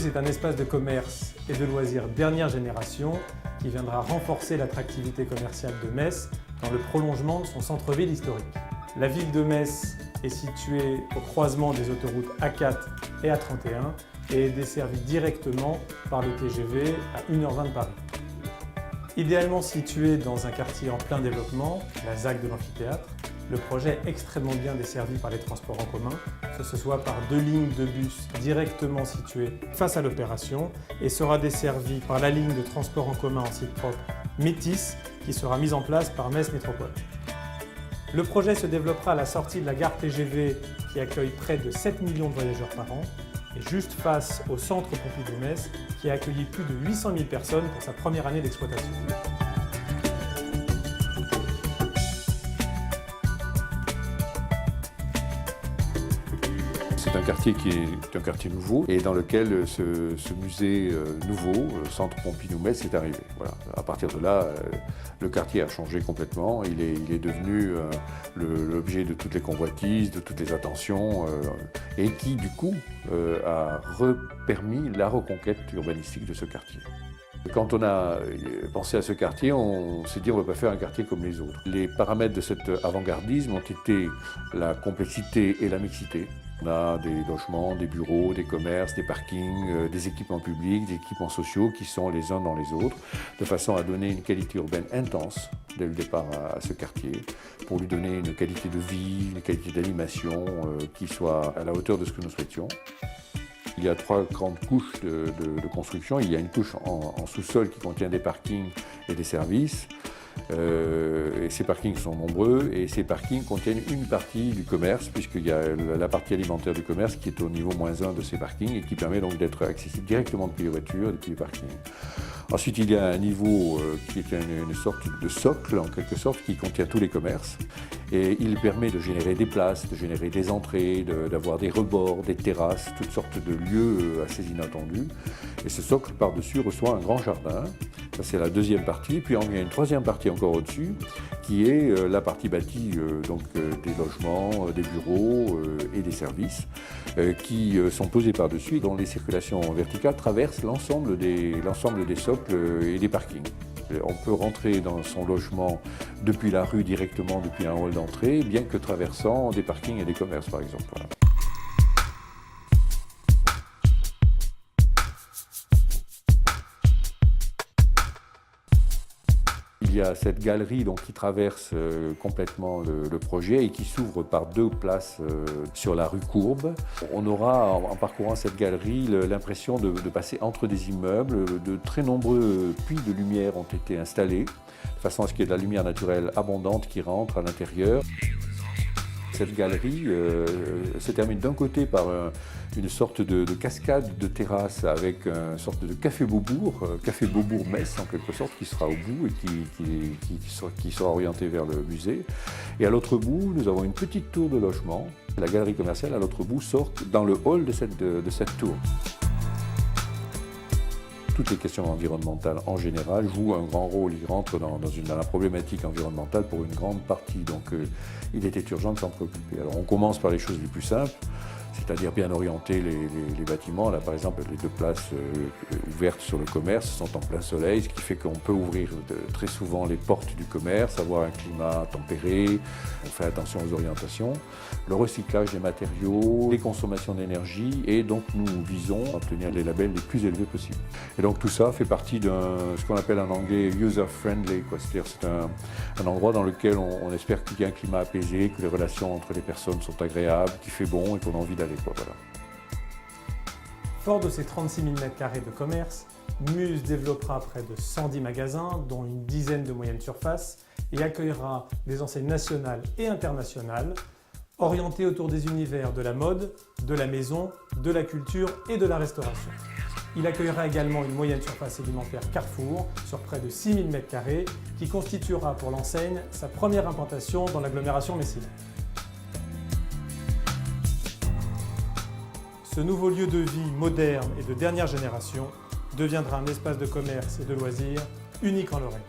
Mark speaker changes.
Speaker 1: Muse est un espace de commerce et de loisirs dernière génération qui viendra renforcer l'attractivité commerciale de Metz dans le prolongement de son centre-ville historique. La ville de Metz est située au croisement des autoroutes A4 et A31 et est desservie directement par le TGV à 1h20 de Paris. Idéalement situé dans un quartier en plein développement, la ZAC de l'amphithéâtre, le projet est extrêmement bien desservi par les transports en commun, que ce soit par 2 lignes de bus directement situées face à l'opération et sera desservi par la ligne de transport en commun en site propre Métis qui sera mise en place par Metz Métropole. Le projet se développera à la sortie de la gare TGV qui accueille près de 7 millions de voyageurs par an et juste face au centre Pompidou-Metz qui a accueilli plus de 800 000 personnes pour sa première année d'exploitation.
Speaker 2: C'est un quartier qui est un quartier nouveau et dans lequel ce musée nouveau, le centre Pompidou-Metz, est arrivé. Voilà. À partir de là, le quartier a changé complètement. Il est devenu l'objet de toutes les convoitises, de toutes les attentions et qui, du coup, a permis la reconquête urbanistique de ce quartier. Quand on a pensé à ce quartier, on s'est dit on ne va pas faire un quartier comme les autres. Les paramètres de cet avant-gardisme ont été la complexité et la mixité. On a des logements, des bureaux, des commerces, des parkings, des équipements publics, des équipements sociaux qui sont les uns dans les autres, de façon à donner une qualité urbaine intense dès le départ à ce quartier, pour lui donner une qualité de vie, une qualité d'animation qui soit à la hauteur de ce que nous souhaitions. Il y a 3 grandes couches de construction. Il y a une couche en sous-sol qui contient des parkings et des services. Et ces parkings sont nombreux et ces parkings contiennent une partie du commerce puisqu'il y a la partie alimentaire du commerce qui est au niveau -1 de ces parkings et qui permet donc d'être accessible directement depuis les voitures, depuis les parkings. Ensuite, il y a un niveau qui est une sorte de socle en quelque sorte qui contient tous les commerces et il permet de générer des places, de générer des entrées, d'avoir des rebords, des terrasses, toutes sortes de lieux assez inattendus. Et ce socle par-dessus reçoit un grand jardin. Ça, c'est la deuxième partie. Puis il y a une troisième partie encore au-dessus, qui est la partie bâtie des logements, des bureaux et des services, qui sont posés par-dessus, dont les circulations verticales traversent l'ensemble des socles et des parkings. On peut rentrer dans son logement depuis la rue directement, depuis un hall d'entrée, bien que traversant des parkings et des commerces, par exemple. Voilà. Il y a cette galerie donc, qui traverse complètement le projet et qui s'ouvre par 2 places sur la rue Courbe. On aura, en parcourant cette galerie, l'impression de passer entre des immeubles. De très nombreux puits de lumière ont été installés, de façon à ce qu'il y ait de la lumière naturelle abondante qui rentre à l'intérieur. Cette galerie se termine d'un côté par une sorte de cascade de terrasse avec une sorte de café Beaubourg Metz en quelque sorte, qui sera au bout et qui sera orienté vers le musée. Et à l'autre bout, nous avons une petite tour de logement. La galerie commerciale à l'autre bout sort dans le hall de cette tour. Toutes les questions environnementales en général jouent un grand rôle. Ils rentrent dans la problématique environnementale pour une grande partie. Donc il était urgent de s'en préoccuper. Alors on commence par les choses les plus simples, c'est-à-dire bien orienter les bâtiments. Là par exemple, les 2 places ouvertes sur le commerce sont en plein soleil, ce qui fait qu'on peut ouvrir très souvent les portes du commerce, avoir un climat tempéré, on fait attention aux orientations, le recyclage des matériaux, les consommations d'énergie et donc nous visons à obtenir les labels les plus élevés possibles. Et donc tout ça fait partie de ce qu'on appelle en anglais user-friendly, c'est-à-dire c'est un endroit dans lequel on espère qu'il y a un climat apaisé, que les relations entre les personnes sont agréables, qu'il fait bon et qu'on a envie d'aller. Voilà.
Speaker 1: Fort de ses 36 000 m² de commerce, Muse développera près de 110 magasins, dont une dizaine de moyennes surfaces, et accueillera des enseignes nationales et internationales, orientées autour des univers de la mode, de la maison, de la culture et de la restauration. Il accueillera également une moyenne surface alimentaire Carrefour sur près de 6 000 m² qui constituera pour l'enseigne sa première implantation dans l'agglomération messine. Ce nouveau lieu de vie moderne et de dernière génération deviendra un espace de commerce et de loisirs unique en Lorraine.